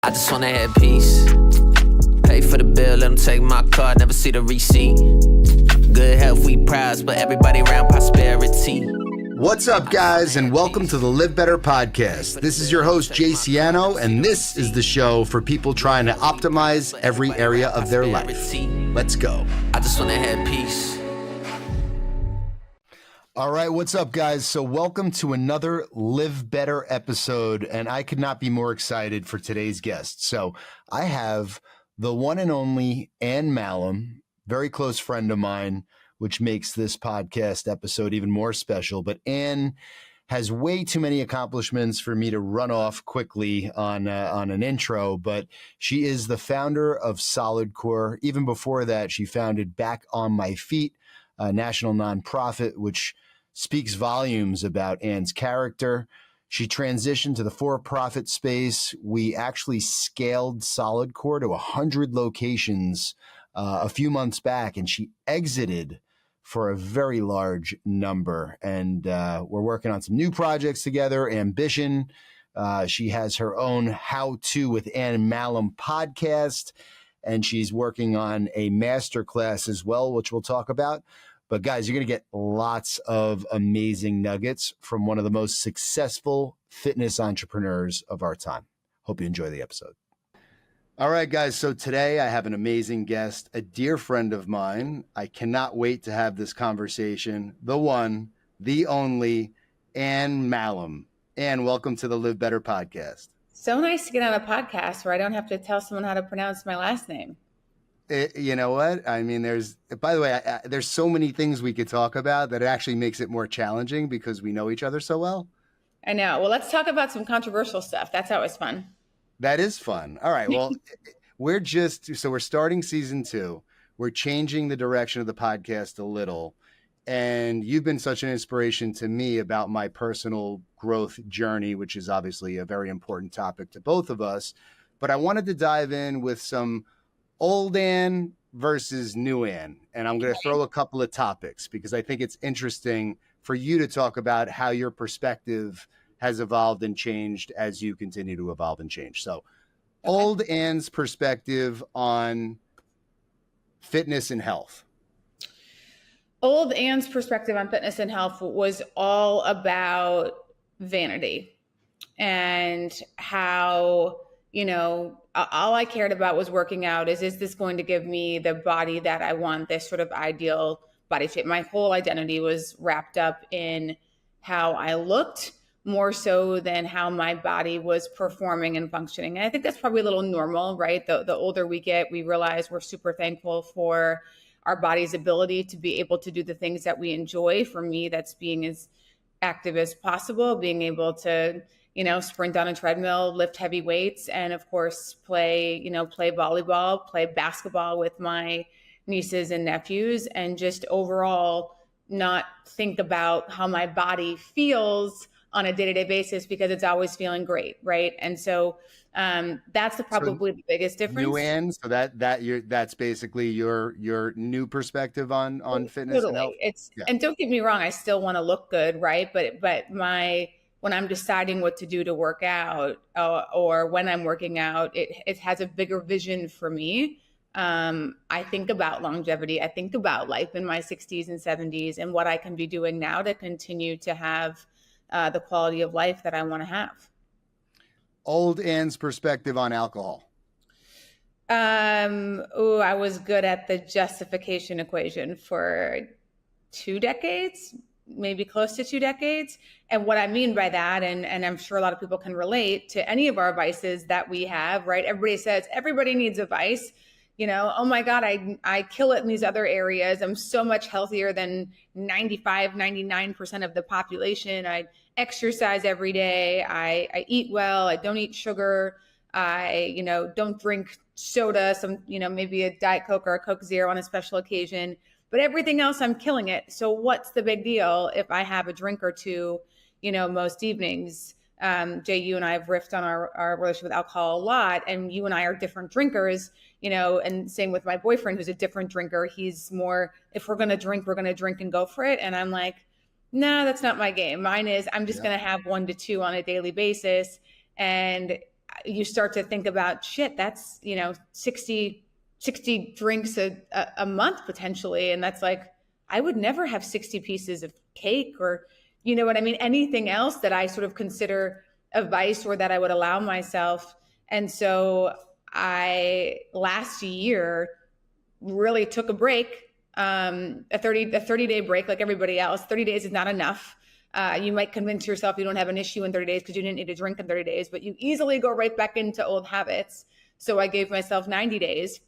I just wanna have peace. Pay for the bill, let them take my car, never see the receipt. Good health, we prize, but everybody around prosperity. What's up, guys, and welcome to the LivBtr podcast. This is your host, Jay Siano, and this is the show for people trying to optimize every area of their life. Let's go. I just wanna have peace. All right, what's up, guys? So welcome to another LivBtr episode, and I could not be more excited for today's guest. So I have the one and only Anne Mahlum, very close friend of mine, which makes this podcast episode even more special. But Anne has way too many accomplishments for me to run off quickly on an intro, but she is the founder of Solidcore. Even before that, she founded Back on My Feet, a national nonprofit, which speaks volumes about Anne's character. She transitioned to the for-profit space. We actually scaled Solidcore to 100 locations a few months back, and she exited for a very large number. And we're working on some new projects together, Ambition. She has her own How To with Anne Mahlum podcast, and she's working on a masterclass as well, which we'll talk about. But guys, you're going to get lots of amazing nuggets from one of the most successful fitness entrepreneurs of our time. Hope you enjoy the episode. All right, guys. So today I have an amazing guest, a dear friend of mine. I cannot wait to have this conversation. The one, the only, Anne Mahlum. Anne, welcome to the LivBtr podcast. So nice to get on a podcast where I don't have to tell someone how to pronounce my last name. You know what? I mean, by the way, there's so many things we could talk about that it actually makes it more challenging because we know each other so well. I know. Well, let's talk about some controversial stuff. That's always fun. That is fun. All right. Well, we're starting season 2. We're changing the direction of the podcast a little. And you've been such an inspiration to me about my personal growth journey, which is obviously a very important topic to both of us. But I wanted to dive in with some old Anne versus new Anne. And I'm going to throw a couple of topics because I think it's interesting for you to talk about how your perspective has evolved and changed as you continue to evolve and change. So old Anne's perspective on fitness and health. Old Anne's perspective on fitness and health was all about vanity and how, all I cared about was working out. Is this going to give me the body that I want, this sort of ideal body shape? My whole identity was wrapped up in how I looked more so than how my body was performing and functioning. And I think that's probably a little normal, right? The older we get, we realize we're super thankful for our body's ability to be able to do the things that we enjoy. For me, that's being as active as possible, being able to sprint on a treadmill, lift heavy weights, and of course, play volleyball, play basketball with my nieces and nephews, and just overall not think about how my body feels on a day-to-day basis because it's always feeling great, right? And so that's probably the biggest difference. New Anne, so that's basically your new perspective on fitness and health. And don't get me wrong, I still want to look good, right? But when I'm deciding what to do to work out or when I'm working out, it has a bigger vision for me. I think about longevity. I think about life in my 60s and 70s and what I can be doing now to continue to have the quality of life that I want to have. Old Anne's perspective on alcohol. I was good at the justification equation for 2 decades. Maybe close to 2 decades. And what I mean by that, and I'm sure a lot of people can relate to any of our vices that we have, right? Everybody says everybody needs a vice. Oh my God, I kill it in these other areas. I'm so much healthier than 95, 99% of the population. I exercise every day. I eat well. I don't eat sugar. I, don't drink soda, maybe a Diet Coke or a Coke Zero on a special occasion. But everything else, I'm killing it. So what's the big deal if I have a drink or two, most evenings? Jay, you and I have riffed on our relationship with alcohol a lot, and you and I are different drinkers, and same with my boyfriend, who's a different drinker. He's more, if we're going to drink and go for it. And I'm like, no, that's not my game. Mine is, I'm just going to have 1 to 2 on a daily basis. And you start to think about, shit, that's, 60 drinks a month potentially. And that's like, I would never have 60 pieces of cake or, you know what I mean? Anything else that I sort of consider a vice or that I would allow myself. And so I last year really took a break, a 30-day break like everybody else. 30 days is not enough. You might convince yourself you don't have an issue in 30 days because you didn't need to drink in 30 days, but you easily go right back into old habits. So I gave myself 90 days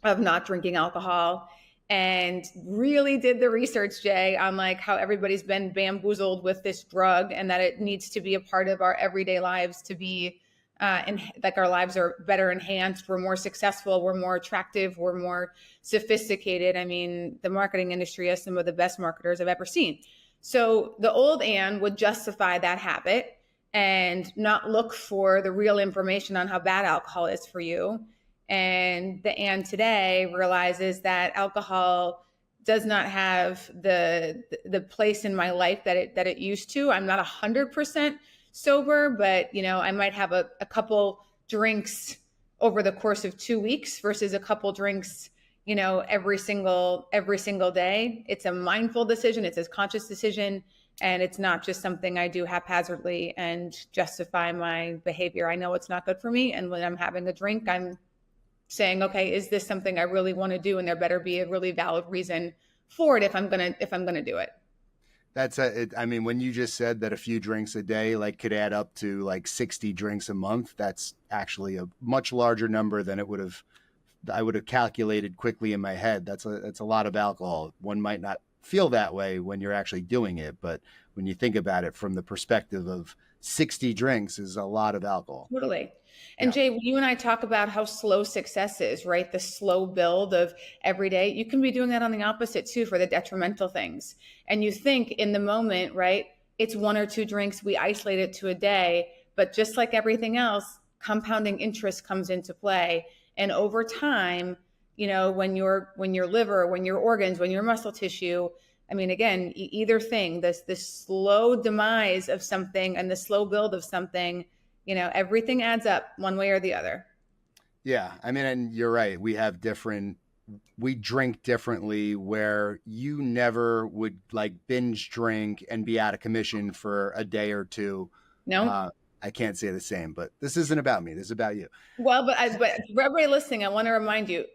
of not drinking alcohol and really did the research, Jay, on like how everybody's been bamboozled with this drug and that it needs to be a part of our everyday lives to be like our lives are better enhanced. We're more successful. We're more attractive. We're more sophisticated. I mean, the marketing industry has some of the best marketers I've ever seen. So the old Anne would justify that habit and not look for the real information on how bad alcohol is for you. And the Anne today realizes that alcohol does not have the place in my life that it used to. I'm not 100% sober, but I might have a couple drinks over the course of 2 weeks versus a couple drinks every single day. It's a mindful decision. It's a conscious decision. And it's not just something I do haphazardly and justify my behavior. I know it's not good for me. And when I'm having a drink, I'm saying, okay, is this something I really want to do? And there better be a really valid reason for it if I'm going to do it. I mean, when you just said that a few drinks a day like could add up to like 60 drinks a month, that's actually a much larger number than I would have calculated quickly in my head. That's a lot of alcohol. One might not feel that way when you're actually doing it, but when you think about it from the perspective of 60 drinks is a lot of alcohol. Totally. And yeah. Jay, you and I talk about how slow success is, right? The slow build of every day. You can be doing that on the opposite too for the detrimental things. And you think in the moment, right? It's 1 or 2 drinks. We isolate it to a day, but just like everything else, compounding interest comes into play. And over time, when your liver, when your organs, when your muscle tissue, I mean, again, either thing, this slow demise of something and the slow build of something, everything adds up one way or the other. Yeah. I mean, and you're right. We drink differently where you never would like binge drink and be out of commission for a day or two. No. I can't say the same, but this isn't about me. This is about you. Well, but for everybody listening, I want to remind you,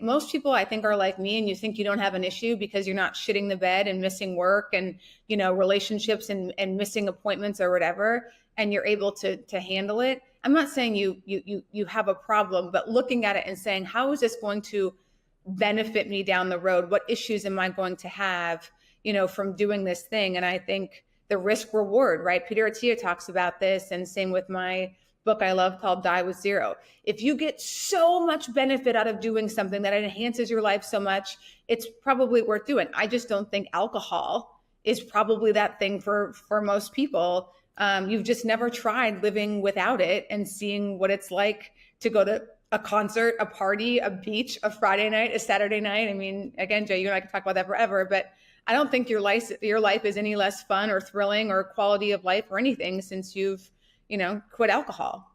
most people I think are like me, and you think you don't have an issue because you're not shitting the bed and missing work and, relationships and missing appointments or whatever, and you're able to handle it. I'm not saying you have a problem, but looking at it and saying, how is this going to benefit me down the road? What issues am I going to have, from doing this thing? And I think the risk reward, right? Peter Attia talks about this, and same with my book I love called Die with Zero. If you get so much benefit out of doing something that enhances your life so much, it's probably worth doing. I just don't think alcohol is probably that thing for most people. You've just never tried living without it and seeing what it's like to go to a concert, a party, a beach, a Friday night, a Saturday night. I mean, again, Jay, you and I can talk about that forever, but I don't think your life is any less fun or thrilling or quality of life or anything since you've, quit alcohol.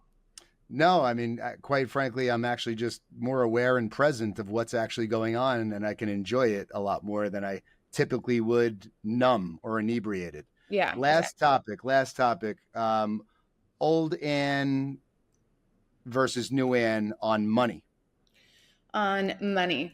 No, I mean, quite frankly, I'm actually just more aware and present of what's actually going on, and I can enjoy it a lot more than I typically would numb or inebriated. Yeah. Last topic. Old Anne versus new Anne on money. On money.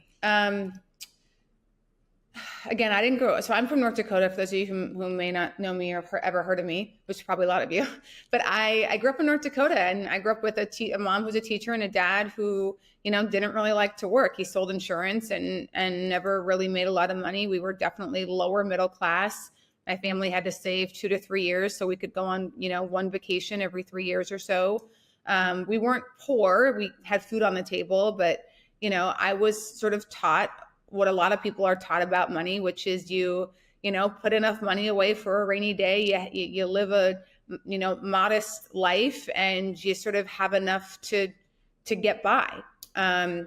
Again, I didn't grow up. So I'm from North Dakota, for those of you who may not know me or ever heard of me, which is probably a lot of you. But I grew up in North Dakota, and I grew up with a mom who's a teacher and a dad who, didn't really like to work. He sold insurance and never really made a lot of money. We were definitely lower middle class. My family had to save 2 to 3 years so we could go on, one vacation every 3 years or so. We weren't poor. We had food on the table, but, I was sort of taught what a lot of people are taught about money, which is you put enough money away for a rainy day. You live a, modest life, and you sort of have enough to get by. I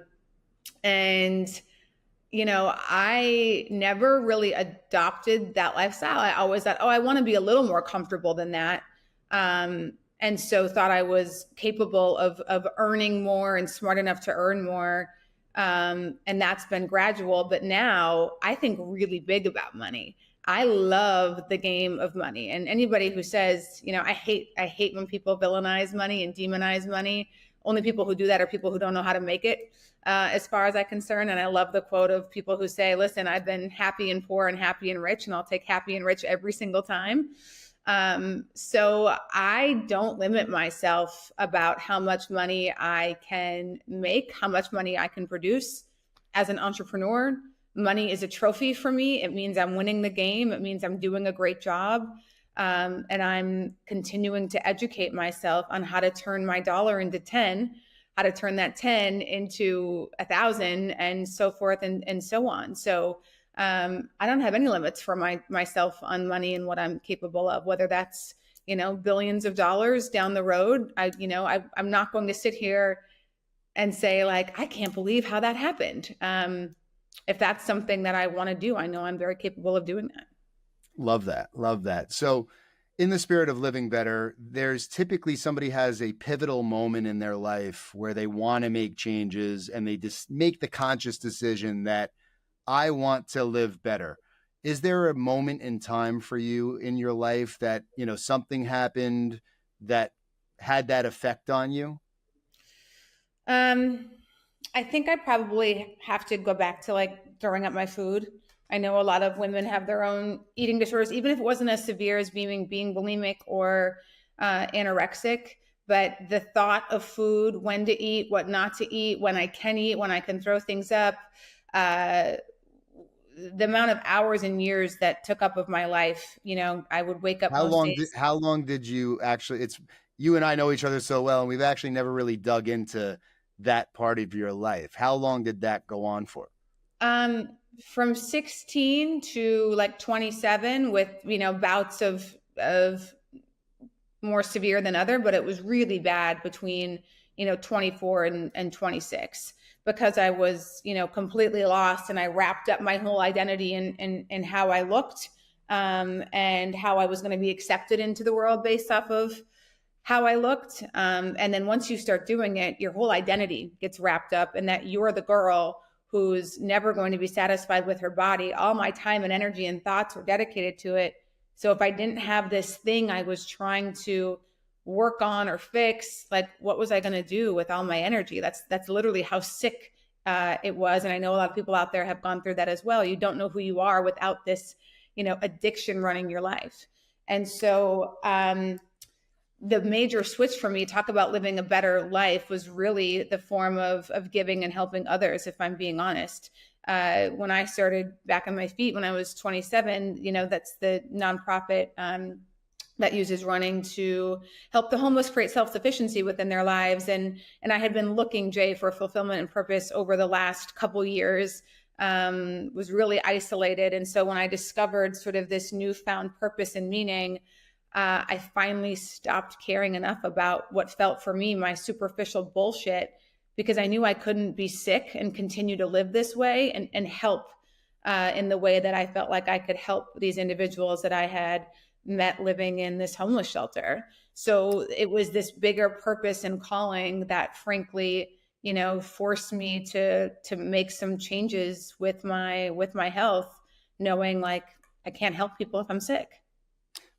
never really adopted that lifestyle. I always thought, I want to be a little more comfortable than that. and so thought I was capable of earning more and smart enough to earn more. And that's been gradual, but now I think really big about money. I love the game of money. And anybody who says, I hate when people villainize money and demonize money. Only people who do that are people who don't know how to make it, as far as I'm concerned. And I love the quote of people who say, listen, I've been happy and poor and happy and rich, and I'll take happy and rich every single time. So I don't limit myself about how much money I can make, how much money I can produce. As an entrepreneur, money is a trophy for me. It means I'm winning the game. It means I'm doing a great job. And I'm continuing to educate myself on how to turn my dollar into 10, how to turn that 10 into 1,000, and so forth and so on. So I don't have any limits for myself on money and what I'm capable of, whether that's, billions of dollars down the road. I'm not going to sit here and say, like, I can't believe how that happened. If that's something that I want to do, I know I'm very capable of doing that. Love that. Love that. So in the spirit of living better, there's typically somebody has a pivotal moment in their life where they want to make changes, and they just make the conscious decision that I want to live better. Is there a moment in time for you in your life that, something happened that had that effect on you? I think I probably have to go back to like throwing up my food. I know a lot of women have their own eating disorders, even if it wasn't as severe as being bulimic or anorexic. But the thought of food, when to eat, what not to eat, when I can eat, when I can throw things up, the amount of hours and years that took up of my life, I would wake up most days. How long did you actually, you and I know each other so well, and we've actually never really dug into that part of your life. How long did that go on for? From 16 to like 27 with, bouts of more severe than other, but it was really bad between, 24 and 26, because I was, completely lost, and I wrapped up my whole identity in how I looked, and how I was going to be accepted into the world based off of how I looked. And then once you start doing it, your whole identity gets wrapped up in that you're the girl who's never going to be satisfied with her body. All my time and energy and thoughts were dedicated to it. So if I didn't have this thing I was trying to work on or fix, like, what was I going to do with all my energy? That's literally how sick it was. And I know a lot of people out there have gone through that as well. You don't know who you are without this, addiction running your life. And so the major switch for me, talk about living a better life, was really the form of giving and helping others, if I'm being honest. When I started back on my feet when I was 27, that's the nonprofit that uses running to help the homeless create self-sufficiency within their lives. And I had been looking, Jay, for fulfillment and purpose over the last couple years, was really isolated. And so when I discovered sort of this newfound purpose and meaning, I finally stopped caring enough about what felt for me my superficial bullshit, because I knew I couldn't be sick and continue to live this way and help in the way that I felt like I could help these individuals that I had met living in this homeless shelter. So it was this bigger purpose and calling that, frankly, forced me to make some changes with my health, knowing like I can't help people if I'm sick.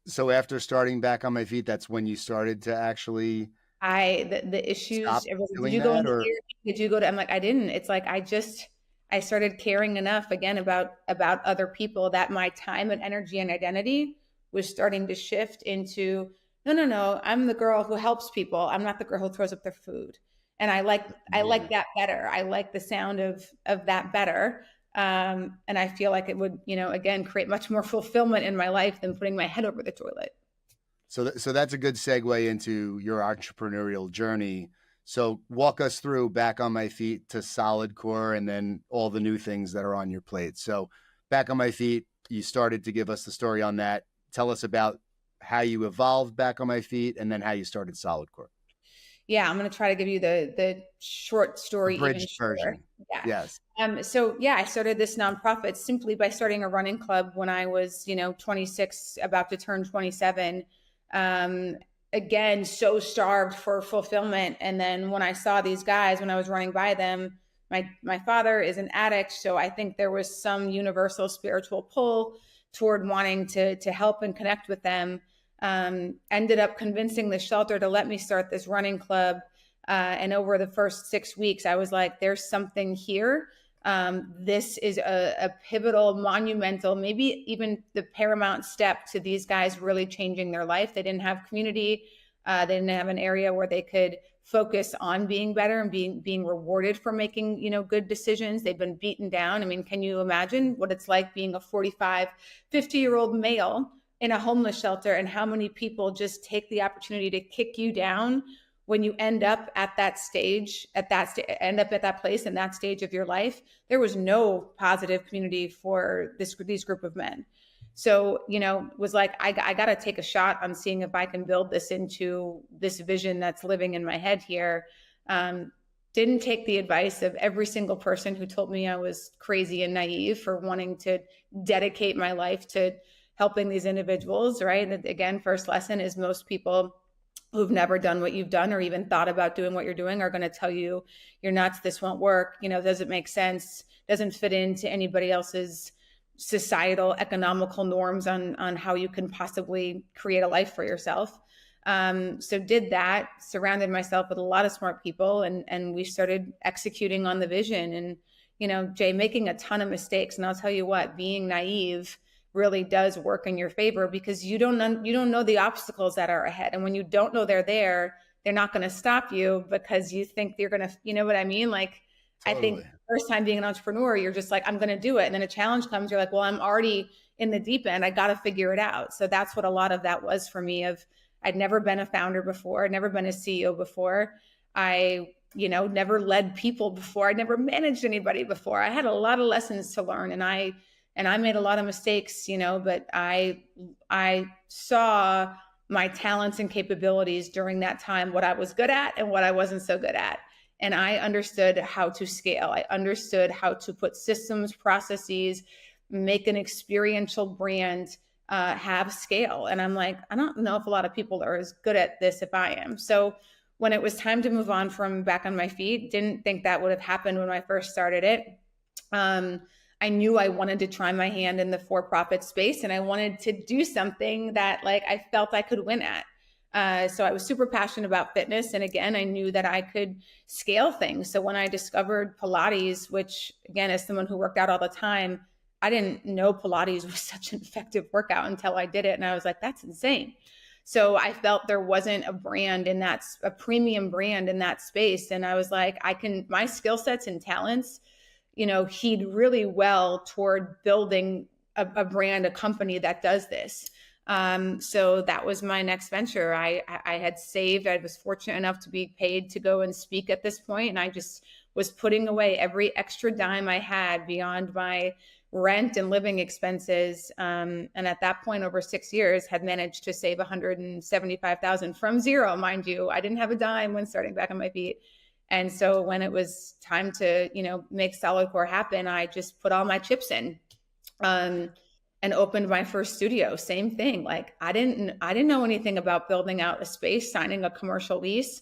So after starting back on my feet, that's when you started to actually the issues. Did you go in here? Did you go to? I'm like, I didn't. It's like I started caring enough again about other people that my time and energy and identity was starting to shift into no. I'm the girl who helps people. I'm not the girl who throws up their food. And I like that better. I like the sound of that better. And I feel like it would, again, create much more fulfillment in my life than putting my head over the toilet. So that's a good segue into your entrepreneurial journey. So walk us through back on my feet to Solidcore, and then all the new things that are on your plate. So back on my feet, you started to give us the story on that. Tell us about how you evolved back on my feet, and then how you started Solidcore. Yeah, I'm going to try to give you the short story, abridged version. Yeah. Yes. So yeah, I started this nonprofit simply by starting a running club when I was, 26, about to turn 27. again, so starved for fulfillment. And then when I saw these guys, when I was running by them, my father is an addict. So I think there was some universal spiritual pull toward wanting to help and connect with them. Ended up convincing the shelter to let me start this running club. And over the first 6 weeks, I was like, there's something here. This is a pivotal, monumental, maybe even the paramount step to these guys really changing their life. They didn't have community. They didn't have an area where they could focus on being better and being rewarded for making, good decisions. They've been beaten down. I mean, can you imagine what it's like being a 45, 50-year-old male in a homeless shelter, and how many people just take the opportunity to kick you down when you end up at that stage, end up at that place in that stage of your life? There was no positive community for these group of men. So, was like, I got to take a shot on seeing if I can build this into this vision that's living in my head here. Didn't take the advice of every single person who told me I was crazy and naive for wanting to dedicate my life to helping these individuals, right? And again, first lesson is most people who've never done what you've done or even thought about doing what you're doing are going to tell you, you're nuts, this won't work, doesn't make sense, doesn't fit into anybody else's societal economical norms on how you can possibly create a life for yourself. So did that, surrounded myself with a lot of smart people, and we started executing on the vision. And, Jay, making a ton of mistakes. And I'll tell you what, being naive really does work in your favor, because you don't know the obstacles that are ahead. And when you don't know they're there, they're not going to stop you because you think you're going to, you know what I mean? Like, totally. I think first time being an entrepreneur, you're just like, I'm going to do it. And then a challenge comes, you're like, well, I'm already in the deep end. I got to figure it out. So that's what a lot of that was for me. I'd never been a founder before. I'd never been a CEO before. I, never led people before. I'd never managed anybody before. I had a lot of lessons to learn, and I made a lot of mistakes, but I saw my talents and capabilities during that time, what I was good at and what I wasn't so good at. And I understood how to scale. I understood how to put systems, processes, make an experiential brand, have scale. And I'm like, I don't know if a lot of people are as good at this if I am. So when it was time to move on from back on my feet, didn't think that would have happened when I first started it. I knew I wanted to try my hand in the for-profit space, and I wanted to do something that I felt I could win at. So I was super passionate about fitness. And again, I knew that I could scale things. So when I discovered Pilates, which again, as someone who worked out all the time, I didn't know Pilates was such an effective workout until I did it. And I was like, that's insane. So I felt there wasn't a brand in that, a premium brand in that space. And I was like, my skill sets and talents, heed really well toward building a brand, a company that does this. So that was my next venture. I had saved. I was fortunate enough to be paid to go and speak at this point, and I just was putting away every extra dime I had beyond my rent and living expenses. And at that point, over 6 years, had managed to save $175,000 from zero, mind you. I didn't have a dime when starting back on my feet. And so when it was time to, make Solidcore happen, I just put all my chips in, and opened my first studio. Same thing. Like I didn't know anything about building out a space, signing a commercial lease.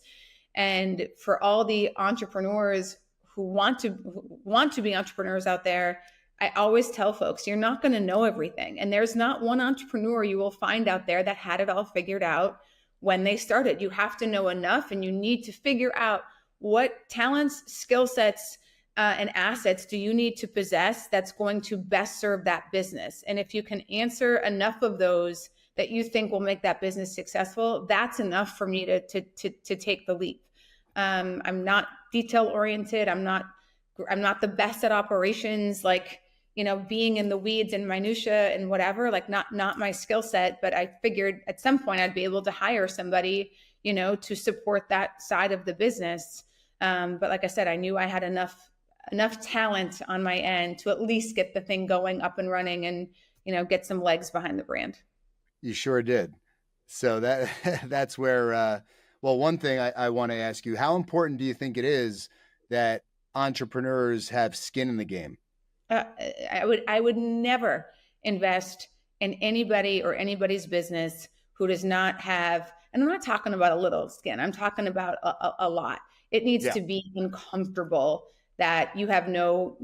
And for all the entrepreneurs who want to be entrepreneurs out there, I always tell folks, you're not going to know everything. And there's not one entrepreneur you will find out there that had it all figured out when they started. You have to know enough, and you need to figure out what talents, skill sets, and assets do you need to possess that's going to best serve that business. And if you can answer enough of those that you think will make that business successful, that's enough for me to take the leap. I'm not detail oriented. I'm not the best at operations, being in the weeds and minutia and whatever, not my skill set. But I figured at some point I'd be able to hire somebody, to support that side of the business. But like I said, I knew I had enough talent on my end to at least get the thing going, up and running, and, get some legs behind the brand. You sure did. So that's where, one thing I want to ask you, how important do you think it is that entrepreneurs have skin in the game? I would never invest in anybody or anybody's business who does not have And I'm not talking about a little skin. I'm talking about a lot. It needs Yeah. to be uncomfortable that you have no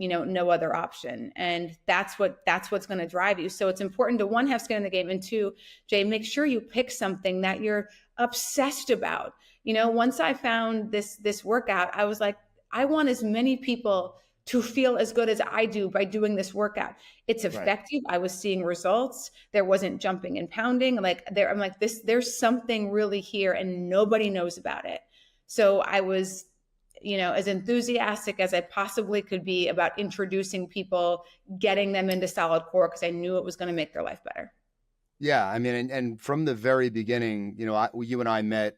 other option. And that's what's going to drive you. So it's important to, one, have skin in the game, and two, Jay, make sure you pick something that you're obsessed about. Once I found this workout, I was like, I want as many people to feel as good as I do by doing this workout. It's effective. Right. I was seeing results. There wasn't jumping and pounding. I'm like, there's something really here and nobody knows about it. So I was, as enthusiastic as I possibly could be about introducing people, getting them into Solidcore, because I knew it was going to make their life better. Yeah. I mean, and from the very beginning, you and I met,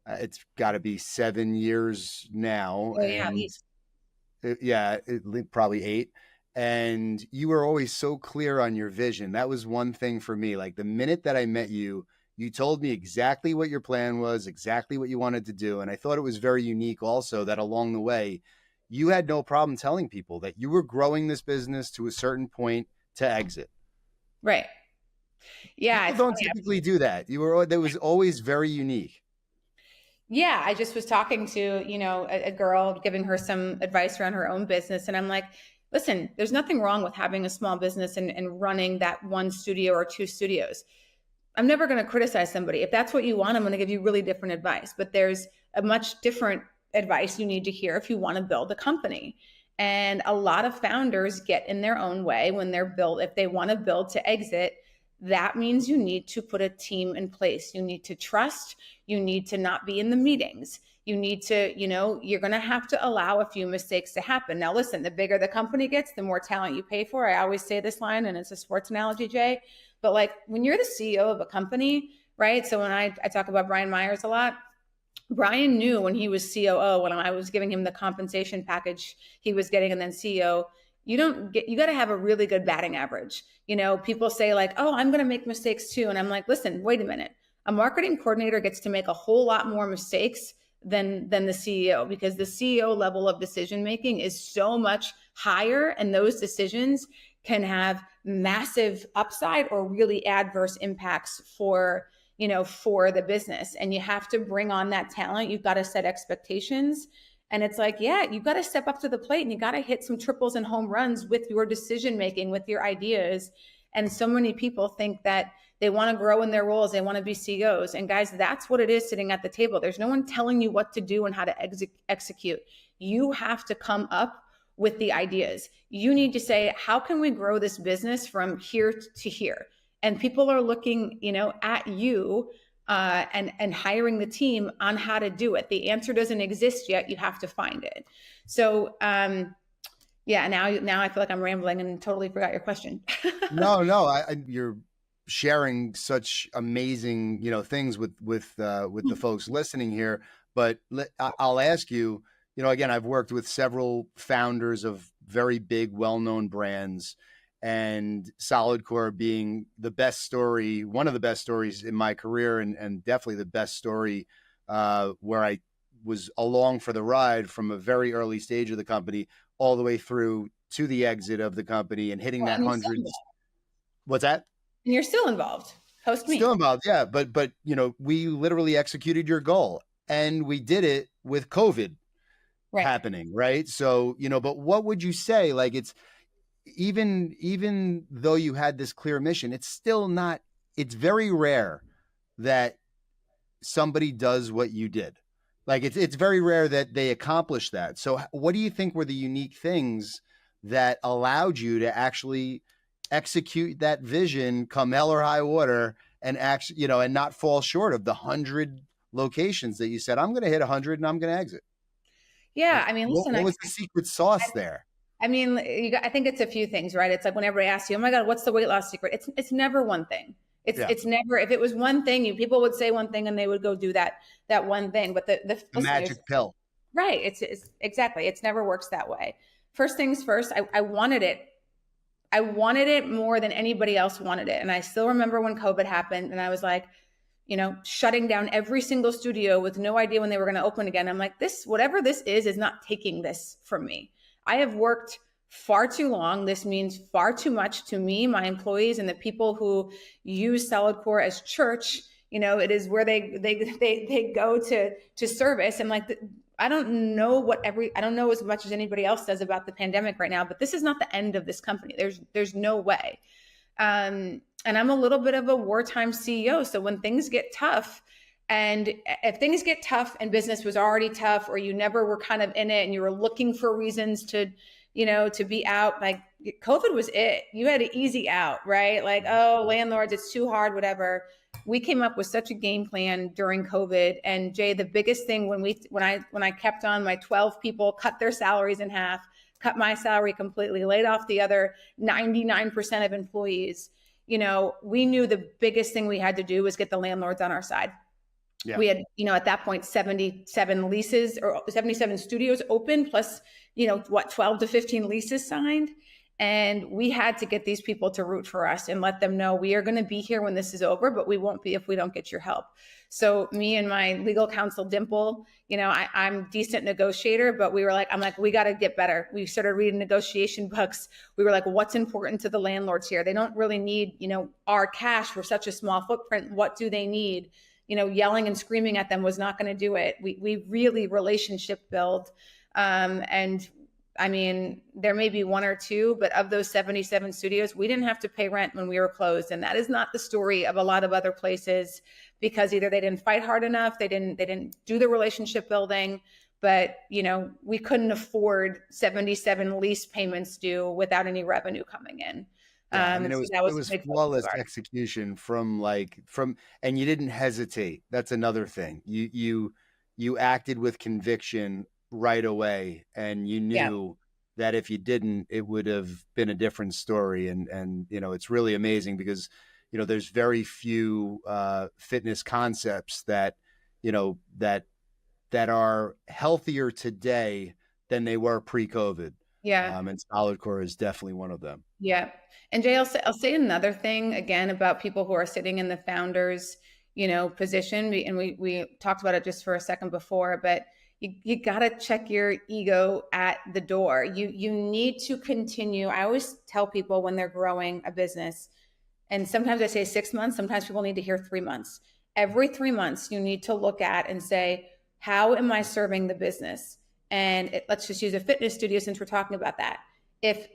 it's got to be 7 years now. Oh, yeah, probably 8. And you were always so clear on your vision. That was one thing for me. Like the minute that I met you, you told me exactly what your plan was, exactly what you wanted to do. And I thought it was very unique also that along the way, you had no problem telling people that you were growing this business to a certain point to exit. Right. Yeah. People don't typically do that. That was always very unique. Yeah, I just was talking to, a girl, giving her some advice around her own business. And I'm like, listen, there's nothing wrong with having a small business and running that one studio or 2 studios. I'm never going to criticize somebody. If that's what you want, I'm going to give you really different advice. But there's a much different advice you need to hear if you want to build a company. And a lot of founders get in their own way when if they want to build to exit. That means you need to put a team in place. You need to trust. You need to not be in the meetings. You need to, you're going to have to allow a few mistakes to happen. Now, listen, the bigger the company gets, the more talent you pay for. I always say this line, and it's a sports analogy, Jay. But like when you're the CEO of a company, right? So when I talk about Brian Myers a lot, Brian knew when he was COO, when I was giving him the compensation package he was getting, and then CEO, you got to have a really good batting average. People say like, oh, I'm going to make mistakes too. And I'm like, listen, wait a minute. A marketing coordinator gets to make a whole lot more mistakes than the CEO, because the CEO level of decision-making is so much higher, and those decisions can have massive upside or really adverse impacts for the business. And you have to bring on that talent. You've got to set expectations. And it's like, yeah, you got to step up to the plate and you got to hit some triples and home runs with your decision-making, with your ideas. And so many people think that they want to grow in their roles. They want to be CEOs. And guys, that's what it is sitting at the table. There's no one telling you what to do and how to execute. You have to come up with the ideas. You need to say, how can we grow this business from here to here? And people are looking, at you and hiring the team on how to do it. The answer doesn't exist yet. You have to find it. So, yeah, now I feel like I'm rambling and totally forgot your question. No, you're sharing such amazing, things with the folks listening here. But I'll ask you, again, I've worked with several founders of very big, well-known brands, and Solidcore being the best story, one of the best stories in my career, and definitely the best story where I was along for the ride from a very early stage of the company all the way through to the exit of the company and hitting that hundreds. What's that? And you're still involved. Post me. Still involved, yeah. But we literally executed your goal, and we did it with COVID happening, right? So, but what would you say? Like, it's even though you had this clear mission, it's still not. It's very rare that somebody does what you did. Like it's very rare that they accomplish that. So what do you think were the unique things that allowed you to actually execute that vision come hell or high water, and actually, and not fall short of the 100 locations that you said, I'm going to hit 100 and I'm going to exit? Yeah. I mean, listen, what was the secret sauce there? I mean, I think it's a few things, right? It's like when everybody asks you, oh my God, what's the weight loss secret? It's never one thing. It's never, if it was one thing, people would say one thing and they would go do that one thing. But the magic pill. Right. It's exactly. It's never works that way. First things first, I wanted it. I wanted it more than anybody else wanted it. And I still remember when COVID happened and I was like, shutting down every single studio with no idea when they were going to open again. I'm like, whatever this is not taking this from me. I have worked far too long. This means far too much to me, my employees, and the people who use Solidcore as church. It is where they go to service. And like, I don't know I don't know as much as anybody else does about the pandemic right now, but this is not the end of this company. There's no way. And I'm a little bit of a wartime CEO. So when things get tough, and if things get tough and business was already tough, or you never were kind of in it and you were looking for reasons to be out, like COVID was it. You had an easy out, right? Like, oh, landlords, it's too hard, whatever. We came up with such a game plan during COVID. And Jay, the biggest thing when I kept on, my 12 people cut their salaries in half, cut my salary completely, laid off the other 99% of employees. We knew the biggest thing we had to do was get the landlords on our side. Yeah. We had, at that point, 77 leases or 77 studios open, plus, 12 to 15 leases signed. And we had to get these people to root for us and let them know we are going to be here when this is over, but we won't be if we don't get your help. So me and my legal counsel, Dimple, I'm decent negotiator, but I'm like, we got to get better. We started reading negotiation books. We were like, what's important to the landlords here? They don't really need, our cash for such a small footprint. What do they need? Yelling and screaming at them was not going to do it. We really relationship build. And I mean, there may be one or two, but of those 77 studios, we didn't have to pay rent when we were closed. And that is not the story of a lot of other places, because either they didn't fight hard enough, they didn't do the relationship building, but we couldn't afford 77 lease payments due without any revenue coming in. Yeah, I mean, it was flawless execution and you didn't hesitate. That's another thing. You acted with conviction right away, and you knew that if you didn't, it would have been a different story. And it's really amazing because there's very few fitness concepts that are healthier today than they were pre-COVID. Yeah. And Solidcore is definitely one of them. Yeah. And Jay, I'll say another thing again about people who are sitting in the founders, position. And we talked about it just for a second before, but you got to check your ego at the door. You need to continue. I always tell people when they're growing a business, and sometimes I say 6 months, sometimes people need to hear 3 months. Every 3 months, you need to look at and say, how am I serving the business? And let's just use a fitness studio since we're talking about that. If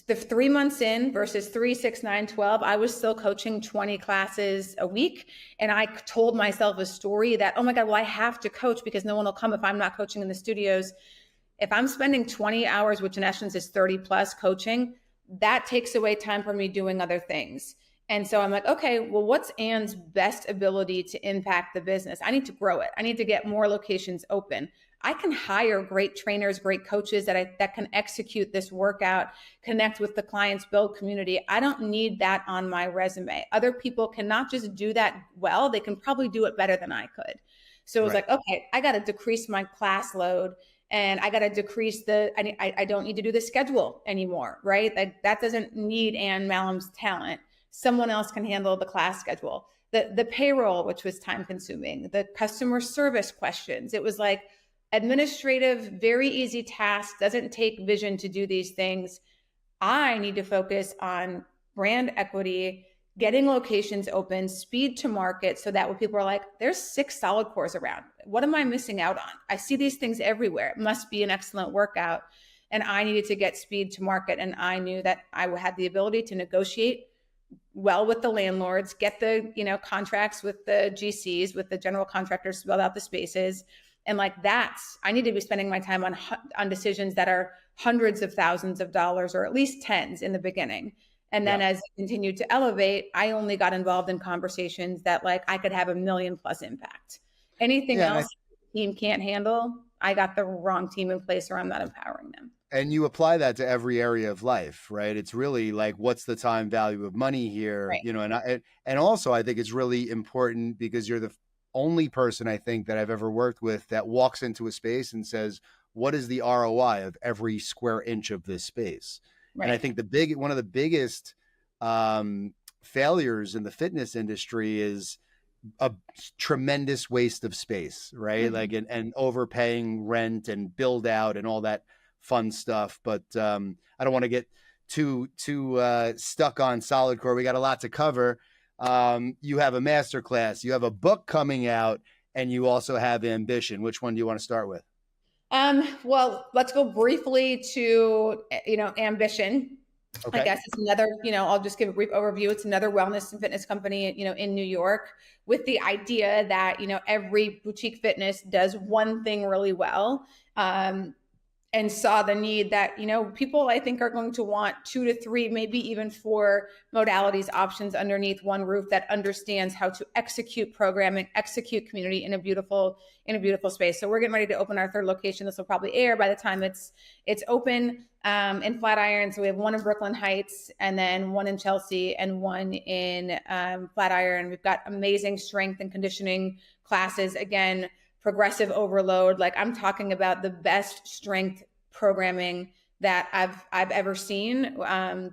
the 3 months in versus 3, 6, 9, 12, I was still coaching 20 classes a week. And I told myself a story that, oh my God, well, I have to coach because no one will come if I'm not coaching in the studios. If I'm spending 20 hours, which in essence is 30 plus coaching, that takes away time for me doing other things. And so I'm like, okay, well, what's Anne's best ability to impact the business? I need to grow it. I need to get more locations open. I can hire great trainers, great coaches that can execute this workout, connect with the clients, build community. I don't need that on my resume. Other people cannot just do that well. They can probably do it better than I could. So it was like, okay, I got to decrease my class load, and I got to decrease I don't need to do the schedule anymore, right? That doesn't need Anne Mahlum's talent. Someone else can handle the class schedule. The payroll, which was time consuming, the customer service questions. It was like, administrative, very easy task, doesn't take vision to do these things. I need to focus on brand equity, getting locations open, speed to market, so that when people are like, there's 6 Solidcores around, what am I missing out on? I see these things everywhere. It must be an excellent workout. And I needed to get speed to market. And I knew that I had the ability to negotiate well with the landlords, get the contracts with the GCs, with the general contractors to build out the spaces. And I need to be spending my time on decisions that are hundreds of thousands of dollars, or at least tens in the beginning. And then as it continued to elevate, I only got involved in conversations that I could have $1 million+ impact. Anything else the team can't handle, I got the wrong team in place, or I'm not empowering them. And you apply that to every area of life, right? It's really what's the time value of money here, right. And also I think it's really important because you're the only person I think that I've ever worked with that walks into a space and says, what is the ROI of every square inch of this space? Right. And I think one of the biggest failures in the fitness industry is a tremendous waste of space, right? Mm-hmm. And overpaying rent and build out and all that fun stuff. But I don't want to get too stuck on Solidcore. We got a lot to cover. You have a masterclass, you have a book coming out, and you also have ambition. Which one do you want to start with? Well, let's go briefly to, ambition. I Okay. guess it's another, I'll just give a brief overview. It's another wellness and fitness company, in New York, with the idea that, every boutique fitness does one thing really well. And saw the need that, people I think are going to want 2 to 3, maybe even 4 modalities options underneath one roof that understands how to execute programming, execute community in a beautiful space. So we're getting ready to open our 3rd location. This will probably air by the time it's open, in Flatiron. So we have one in Brooklyn Heights, and then one in Chelsea, and one in Flatiron. We've got amazing strength and conditioning classes. Again, progressive overload. Like, I'm talking about the best strength programming that I've ever seen.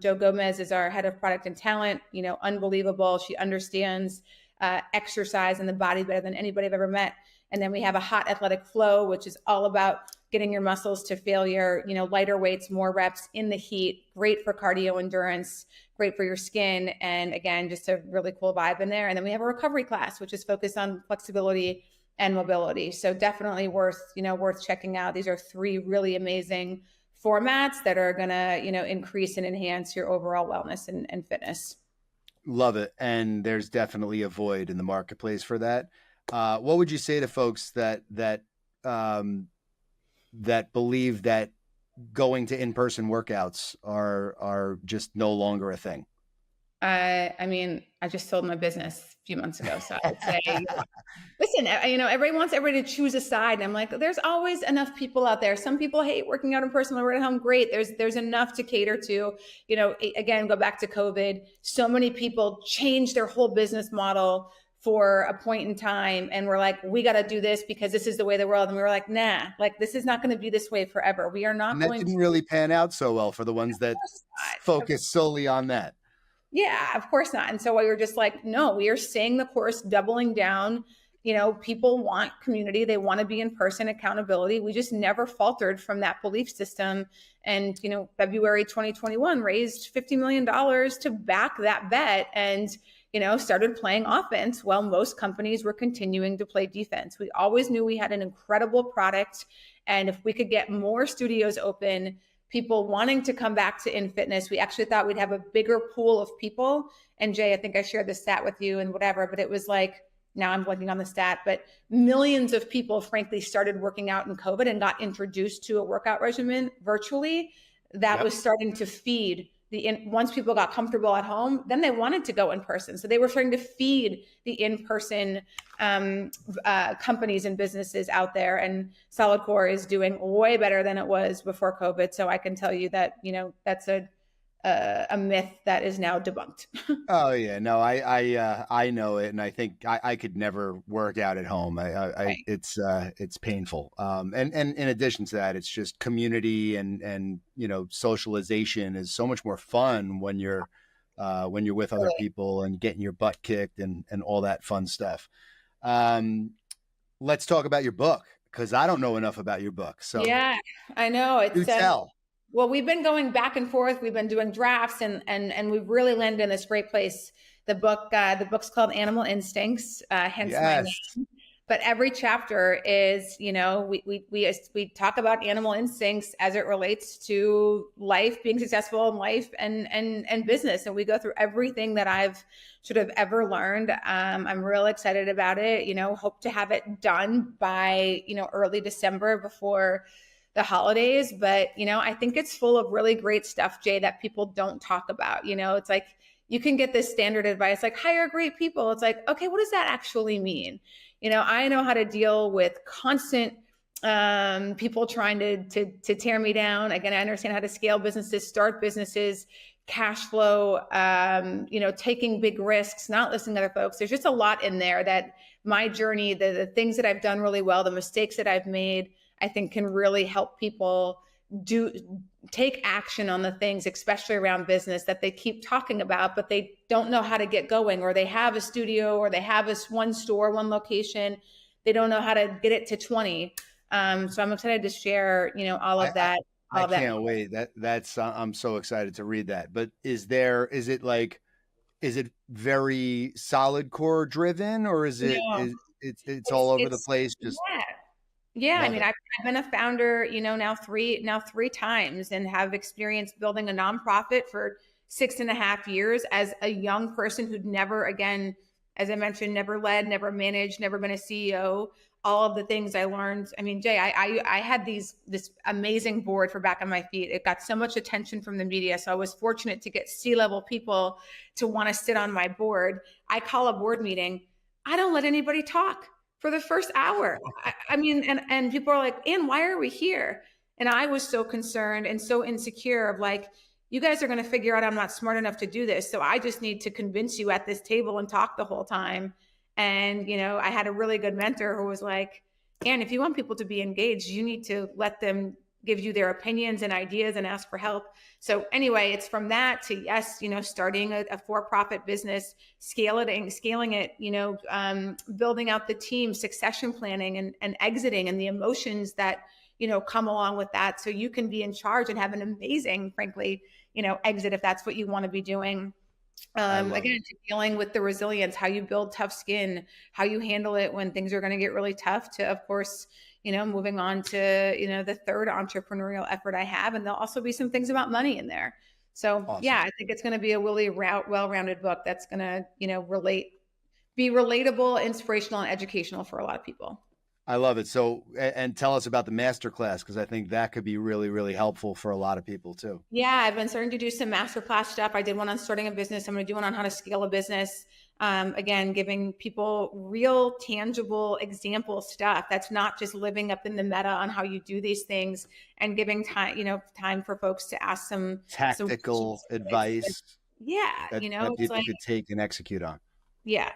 Joe Gomez is our head of product and talent, unbelievable. She understands exercise and the body better than anybody I've ever met. And then we have a hot athletic flow, which is all about getting your muscles to failure, lighter weights, more reps in the heat, great for cardio endurance, great for your skin. And again, just a really cool vibe in there. And then we have a recovery class, which is focused on flexibility and mobility. So definitely worth checking out. These are 3 really amazing formats that are going to, increase and enhance your overall wellness and fitness. Love it. And there's definitely a void in the marketplace for that. What would you say to folks that believe that going to in-person workouts are just no longer a thing? I mean, I just sold my business a few months ago. So I would say, listen, everybody wants everybody to choose a side. And I'm like, there's always enough people out there. Some people hate working out in person, we're at home. Great. There's enough to cater to, again, go back to COVID. So many people changed their whole business model for a point in time. And we're like, we got to do this because this is the way of the world. And we were like, nah, like, this is not going to be this way forever. We are not and that going didn't to really pan out so well for the ones that focus solely on that. Yeah, of course not. And so we were just like, no, we are staying the course, doubling down. People want community. They want to be in person, accountability. We just never faltered from that belief system. And, February 2021 raised $50 million to back that bet and, started playing offense while most companies were continuing to play defense. We always knew we had an incredible product. And if we could get more studios open, people wanting to come back to in fitness, we actually thought we'd have a bigger pool of people. And Jay, I think I shared the stat with you and whatever, but it was like, now I'm blanking on the stat, but millions of people, frankly, started working out in COVID and got introduced to a workout regimen virtually that was starting to feed once people got comfortable at home, then they wanted to go in person. So they were starting to feed the in-person companies and businesses out there. And Solidcore is doing way better than it was before COVID. So I can tell you that, that's a myth that is now debunked. Oh yeah, no, I know it, and I think I could never work out at home. Right. It's painful. And in addition to that, it's just community and socialization is so much more fun when you're with other people and getting your butt kicked and all that fun stuff. Let's talk about your book, because I don't know enough about your book. So yeah, I know. do tell. Well, we've been going back and forth. We've been doing drafts and we've really landed in this great place. The book's called Animal Instincts, hence my name. But every chapter is, we talk about animal instincts as it relates to life, being successful in life and business. And we go through everything that I've sort of ever learned. I'm real excited about it, hope to have it done by, early December before the holidays. But, I think it's full of really great stuff, Jay, that people don't talk about. It's like, you can get this standard advice, like hire great people. It's like, okay, what does that actually mean? I know how to deal with constant people trying to tear me down. Again, I understand how to scale businesses, start businesses, cash flow, taking big risks, not listening to other folks. There's just a lot in there that my journey, the things that I've done really well, the mistakes that I've made, I think can really help people take action on the things, especially around business, that they keep talking about, but they don't know how to get going, or they have a studio, or they have one store, one location. They don't know how to get it to 20. So I'm excited to share, all of that. I can't wait. That's I'm so excited to read that. But is it like Is it very Solidcore driven, or is No, it's all over the place? Just yeah. Yeah, I love mean, it. I've been a founder, now three times, and have experience building a nonprofit for 6.5 years as a young person who'd never, again, as I mentioned, never led, never managed, never been a CEO. All of the things I learned. I mean, Jay, I had this amazing board for back on my feet. It got so much attention from the media, so I was fortunate to get C-level people to want to sit on my board. I call a board meeting. I don't let anybody talk for the first hour. I mean, and people are like, Anne, why are we here? And I was so concerned and so insecure of like, you guys are going to figure out I'm not smart enough to do this. So I just need to convince you at this table and talk the whole time. And, I had a really good mentor who was like, Anne, if you want people to be engaged, you need to let them give you their opinions and ideas and ask for help. So anyway, it's from that to, yes, starting a for-profit business, scaling it, building out the team, succession planning, and exiting, and the emotions that, come along with that. So you can be in charge and have an amazing, frankly, exit if that's what you want to be doing. I love Again, it. to dealing with the resilience, how you build tough skin, how you handle it when things are going to get really tough, to, of course, moving on to, the third entrepreneurial effort I have. And there'll also be some things about money in there. So Awesome. yeah, I think it's going to be a really well-rounded book that's going to, be relatable, inspirational, and educational for a lot of people. I love it. So, and tell us about the masterclass, because I think that could be really, really helpful for a lot of people too. Yeah, I've been starting to do some masterclass stuff. I did one on starting a business. I'm going to do one on how to scale a business. Again, giving people real, tangible example stuff that's not just living up in the meta on how you do these things, and giving time for folks to ask some Tactical questions. advice Yeah, that it's people like, could take and execute on. yeah,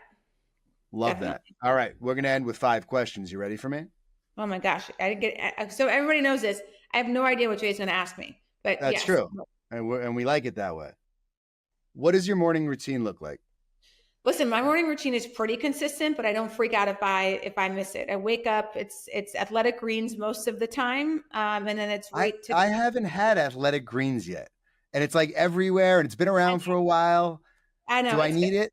Love that. definitely. All right, we're gonna end with 5 questions. You ready for me? Oh my gosh, so everybody knows this. I have no idea what Jay's going to ask me, but That's yes. true, and we like it that way. What does your morning routine look like? Listen, my morning routine is pretty consistent, but I don't freak out if I miss it. I wake up, it's athletic greens most of the time, and then it's I right to. I haven't had athletic greens yet, and it's like everywhere, and it's been around for a while. I know Do I it's good. need it?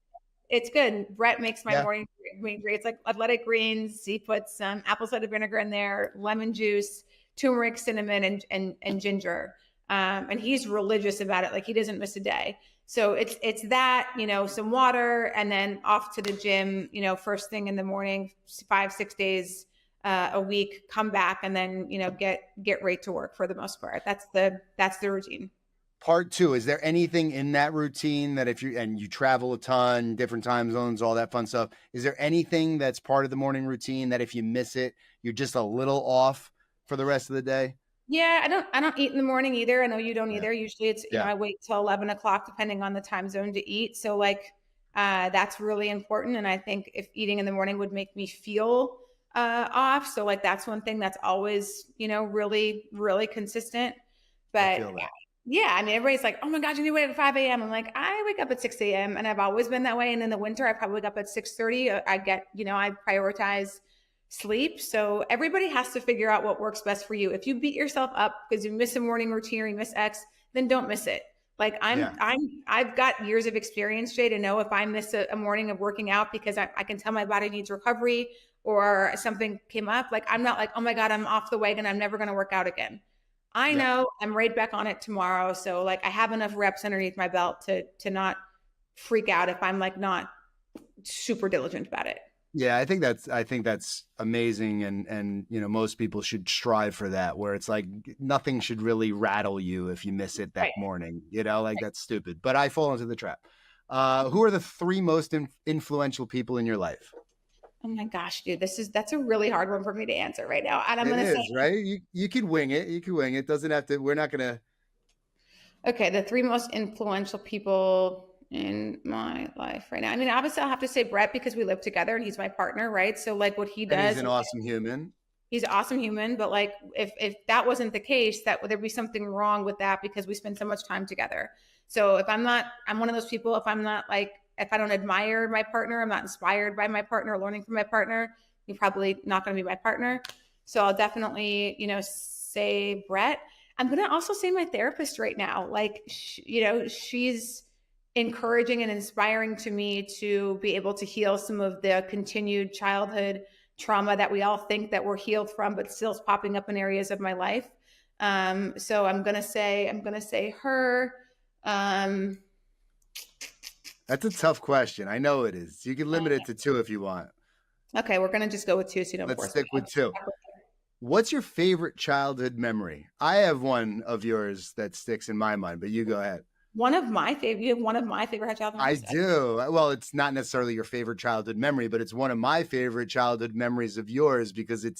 It's good. Brett makes my Yeah. morning green great. It's like athletic greens. He puts some apple cider vinegar in there, lemon juice, turmeric, cinnamon, and ginger. And he's religious about it. Like, he doesn't miss a day. So it's that, some water, and then off to the gym, first thing in the morning, 5-6 days a week, come back, and then, get right to work for the most part. That's the routine. Part 2, is there anything in that routine that if you travel a ton, different time zones, all that fun stuff, is there anything that's part of the morning routine that if you miss it, you're just a little off for the rest of the day? Yeah, I don't eat in the morning either. I know you don't Yeah. either. Usually it's, Yeah. I wait till 11 o'clock, depending on the time zone, to eat. So like, that's really important. And I think if eating in the morning would make me feel off. So like, that's one thing that's always, really, really consistent. I But feel that. yeah, I mean, everybody's like, oh my God, you wake up at 5 a.m. I'm like, I wake up at 6 a.m. and I've always been that way. And in the winter, I probably wake up at 6:30. I prioritize sleep. So everybody has to figure out what works best for you. If you beat yourself up because you miss a morning routine or you miss X, then don't miss it. Like, I've got years of experience, Jay, to know if I miss a morning of working out because I can tell my body needs recovery or something came up. Like, I'm not like, oh my God, I'm off the wagon, I'm never going to work out again. I Yep. know I'm right back on it tomorrow. So like, I have enough reps underneath my belt to not freak out if I'm like not super diligent about it. Yeah, I think that's amazing, and most people should strive for that, where it's like nothing should really rattle you if you miss it that Right. morning. Like, that's stupid. But I fall into the trap. Who are the 3 most influential people in your life? Oh my gosh, dude, that's a really hard one for me to answer right now. And I'm It going to say, is, right? You could wing it. You could wing it. Doesn't have to. We're not gonna. okay, the 3 most influential people in my life right now. I mean, obviously I'll have to say Brett because we live together and he's my partner, right? So like, what he And he's does, an awesome human. he's an awesome human, but like, if that wasn't the case, that there'd be something wrong with that because we spend so much time together. So I'm one of those people, if I don't admire my partner, I'm not inspired by my partner, learning from my partner, you're probably not going to be my partner. So I'll definitely, say Brett. I'm going to also say my therapist right now. Like, she's encouraging and inspiring to me to be able to heal some of the continued childhood trauma that we all think that we're healed from, but still is popping up in areas of my life. So I'm gonna say her. Um, That's a tough question. I know it is. You can limit it to two if you want. okay, we're gonna just go with two, so you don't Let's force stick me. with two. What's your favorite childhood memory? I have one of yours that sticks in my mind, but you go ahead. One of my favorite. You have one of my favorite childhood I memories? do. Well, it's not necessarily your favorite childhood memory, but it's one of my favorite childhood memories of yours because it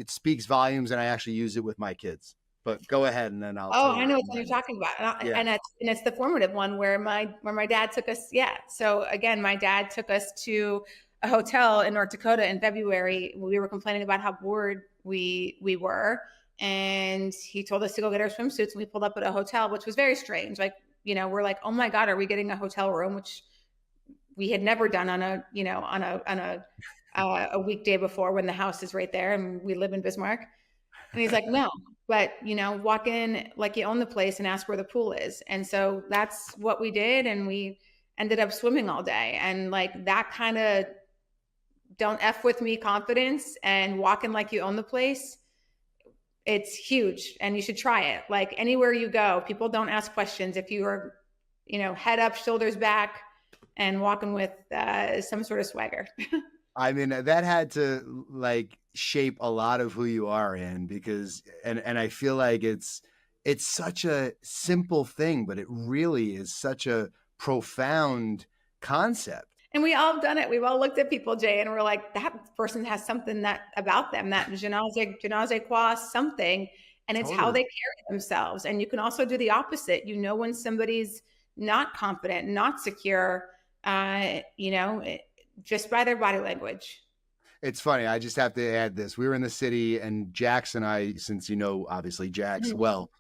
speaks volumes, and I actually use it with my kids. But go ahead, and then I'll Oh, tell you I know what what you're mine is. talking about, Yeah. and it's the formative one where my dad took us. Yeah. So again, my dad took us to a hotel in North Dakota in February. We were complaining about how bored we were, and he told us to go get our swimsuits, and we pulled up at a hotel, which was very strange. Like, we're like, oh my God, are we getting a hotel room? Which we had never done on a weekday before when the house is right there and we live in Bismarck. And he's like, no, but walk in like you own the place and ask where the pool is. And so that's what we did. And we ended up swimming all day. And like that kind of don't F with me confidence and walking like you own the place. It's huge and you should try it. Like anywhere you go, people don't ask questions if you are, head up, shoulders back, and walking with some sort of swagger. I mean, that had to like shape a lot of who you are in because, and I feel like it's such a simple thing, but it really is such a profound concept. And we all done it. We've all looked at people, Jay, and we're like, that person has something that about them, that je ne sais quoi, something, and it's how they carry themselves. And you can also do the opposite. When somebody's not confident, not secure, just by their body language. It's funny. I just have to add this. We were in the city, and Jax and I, since obviously Jax, well,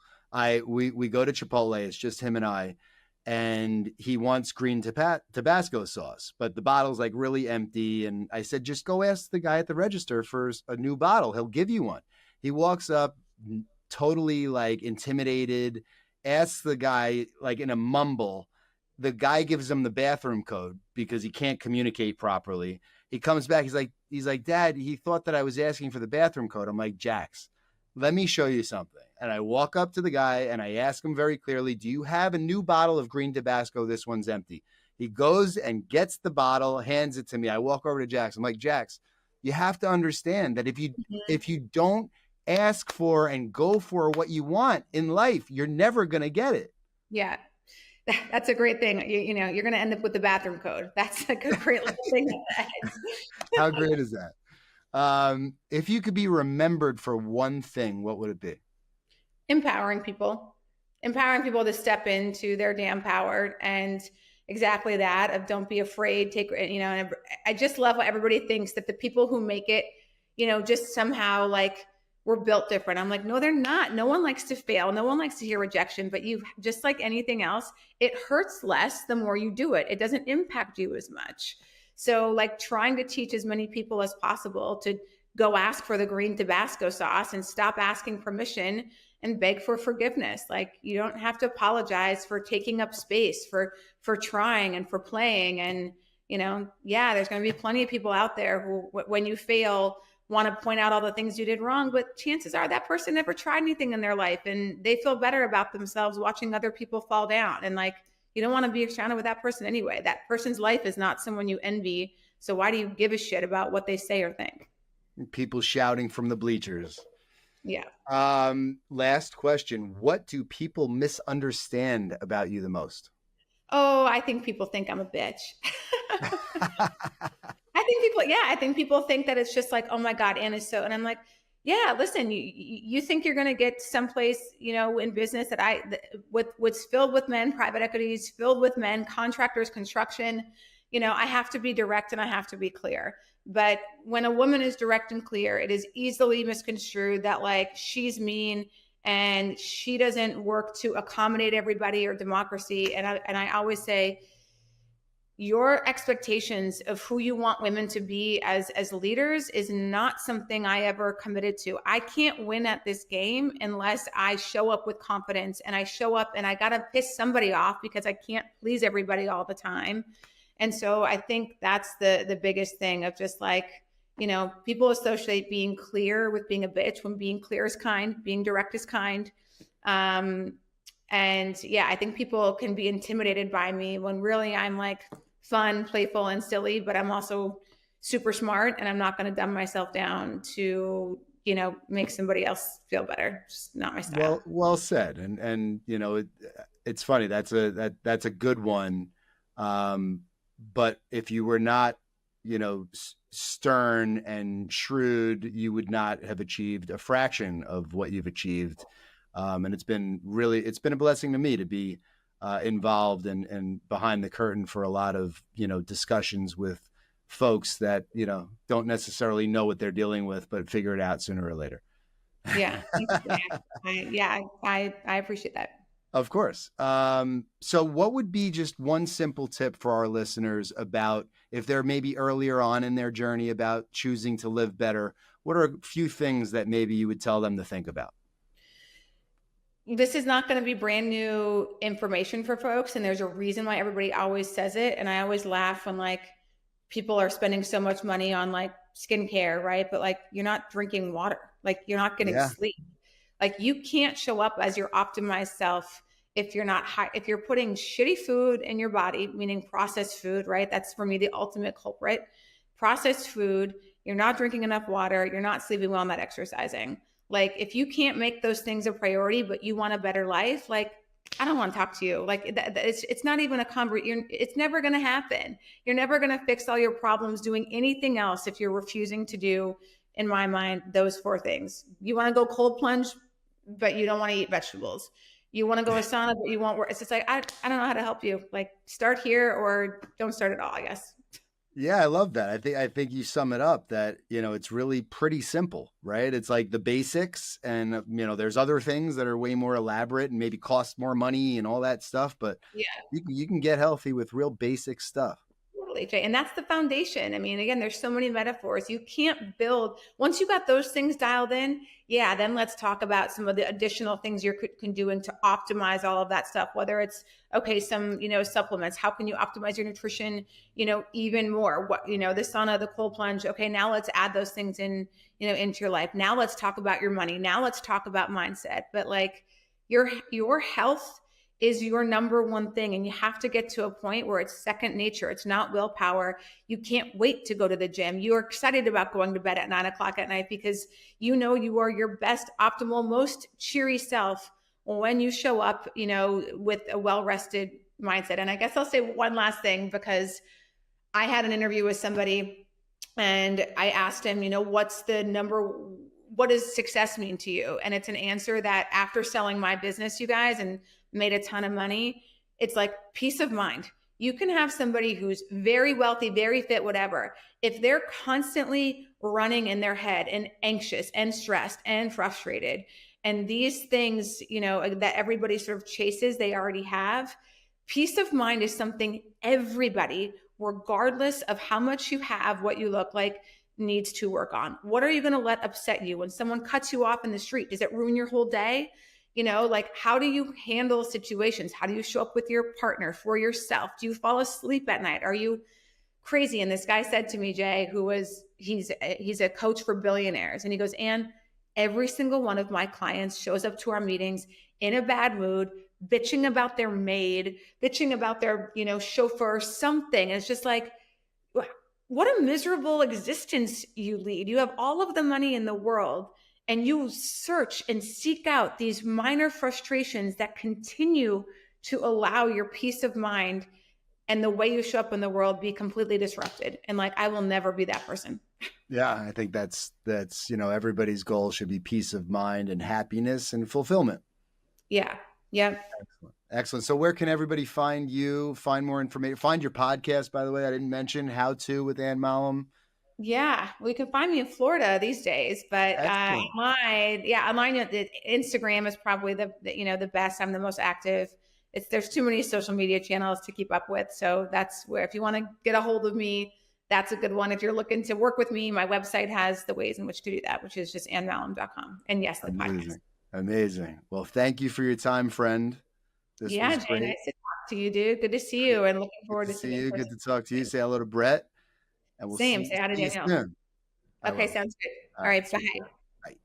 we go to Chipotle. It's just him and I, and he wants green Tabasco sauce, but the bottle's like really empty. And I said, just go ask the guy at the register for a new bottle. He'll give you one. He walks up, totally like intimidated, asks the guy like in a mumble. The guy gives him the bathroom code because he can't communicate properly. He comes back. He's like, Dad, he thought that I was asking for the bathroom code. I'm like, Jax, let me show you something. And I walk up to the guy and I ask him very clearly, do you have a new bottle of green Tabasco? This one's empty. He goes and gets the bottle, hands it to me. I walk over to Jax. I'm like, Jax, you have to understand that if you don't ask for and go for what you want in life, you're never going to get it. Yeah. That's a great thing. You're going to end up with the bathroom code. That's like a great little thing. How great is that? If you could be remembered for one thing, what would it be? Empowering people to step into their damn power, and exactly that of don't be afraid. And I just love what everybody thinks that the people who make it, just somehow like we're built different. I'm like, no, they're not. No one likes to fail. No one likes to hear rejection, but you just like anything else, it hurts less the more you do it. It doesn't impact you as much. So like trying to teach as many people as possible to go ask for the green Tabasco sauce and stop asking permission and beg for forgiveness. Like you don't have to apologize for taking up space, for trying and for playing. And, there's going to be plenty of people out there who, when you fail, want to point out all the things you did wrong, but chances are that person never tried anything in their life and they feel better about themselves watching other people fall down. And like, you don't want to be surrounded with that person anyway. That person's life is not someone you envy. So why do you give a shit about what they say or think? People shouting from the bleachers. Yeah. Last question. What do people misunderstand about you the most? Oh, I think people think I'm a bitch. I think people think that it's just like, oh my God, Anne is so, and I'm like, yeah, listen, you think you're going to get someplace, in business what's filled with men, private equities, filled with men, contractors, construction, I have to be direct and I have to be clear. But when a woman is direct and clear, it is easily misconstrued that like she's mean and she doesn't work to accommodate everybody or democracy. And I always say, your expectations of who you want women to be as leaders is not something I ever committed to. I can't win at this game unless I show up with confidence, and I show up and I got to piss somebody off because I can't please everybody all the time. And so I think that's the biggest thing of just like, people associate being clear with being a bitch, when being clear is kind, being direct is kind. And yeah, I think people can be intimidated by me when really I'm like fun, playful, and silly, but I'm also super smart, and I'm not going to dumb myself down to, make somebody else feel better. It's not my style. Well said. And it's funny. That's a good one. But if you were not, stern and shrewd, you would not have achieved a fraction of what you've achieved. And it's been a blessing to me to be involved and behind the curtain for a lot of, discussions with folks that, don't necessarily know what they're dealing with, but figure it out sooner or later. Yeah. I appreciate that. Of course. So what would be just one simple tip for our listeners about if they're maybe earlier on in their journey about choosing to live better? What are a few things that maybe you would tell them to think about? This is not going to be brand new information for folks. And there's a reason why everybody always says it. And I always laugh when like people are spending so much money on like skincare, right? But like, you're not drinking water, like you're not getting sleep. Like you can't show up as your optimized self if you're not if you're putting shitty food in your body, meaning processed food, right? That's for me the ultimate culprit. Processed food, you're not drinking enough water, you're not sleeping well, not exercising. Like if you can't make those things a priority, but you want a better life, like I don't want to talk to you. Like it's not even a conversation. It's never going to happen. You're never going to fix all your problems doing anything else if you're refusing to do, in my mind, those four things. You want to go cold plunge, but you don't want to eat vegetables. You want to go a sauna, but you won't work. It's just like, I don't know how to help you. Like start here or don't start at all, I guess. Yeah, I love that. I think you sum it up that, it's really pretty simple, right? It's like the basics and, there's other things that are way more elaborate and maybe cost more money and all that stuff, but yeah, you can get healthy with real basic stuff. Totally, Jay. And that's the foundation. I mean, again, there's so many metaphors. You can't build, once you got those things dialed in, yeah, then let's talk about some of the additional things you can do and to optimize all of that stuff, whether it's, okay, some, supplements, how can you optimize your nutrition, even more, what, the sauna, the cold plunge. Okay, now let's add those things in, into your life. Now let's talk about your money. Now let's talk about mindset. But like your health is your number one thing. And you have to get to a point where it's second nature. It's not willpower. You can't wait to go to the gym. You're excited about going to bed at 9 o'clock at night because you are your best, optimal, most cheery self when you show up, with a well-rested mindset. And I guess I'll say one last thing, because I had an interview with somebody and I asked him, what does success mean to you? And it's an answer that after selling my business, you guys, and made a ton of money, it's like peace of mind. You can have somebody who's very wealthy, very fit, whatever. If they're constantly running in their head and anxious and stressed and frustrated, and these things, that everybody sort of chases, they already have. Peace of mind is something everybody, regardless of how much you have, what you look like, needs to work on. What are you going to let upset you when someone cuts you off in the street? Does it ruin your whole day? Like how do you handle situations? How do you show up with your partner, for yourself? Do you fall asleep at night? Are you crazy? And this guy said to me, Jay, he's a coach for billionaires. And he goes, Anne, every single one of my clients shows up to our meetings in a bad mood, bitching about their maid, bitching about their, chauffeur, something. And it's just like, what a miserable existence you lead. You have all of the money in the world, and you search and seek out these minor frustrations that continue to allow your peace of mind and the way you show up in the world be completely disrupted. And like, I will never be that person. Yeah, I think that's everybody's goal should be peace of mind and happiness and fulfillment. Yeah. Yeah. Excellent. So where can everybody find you, find more information, find your podcast, by the way? I didn't mention How To with Anne Mahlum. Yeah, well, you can find me in Florida these days, but online, Instagram is probably the best. I'm the most active. there's too many social media channels to keep up with. So that's where, if you want to get a hold of me, that's a good one. If you're looking to work with me, my website has the ways in which to do that, which is just annemahlum.com. And yes, the podcast. Amazing. Well, thank you for your time, friend. This Yeah, was Jay, great. nice to talk to you, dude. Good to see you, and looking forward to see seeing you. Good to talk to you. Say hello to Brett. And we'll Same. see Say hi to you Danielle. soon. Okay, sounds good. All right, bye. Bye.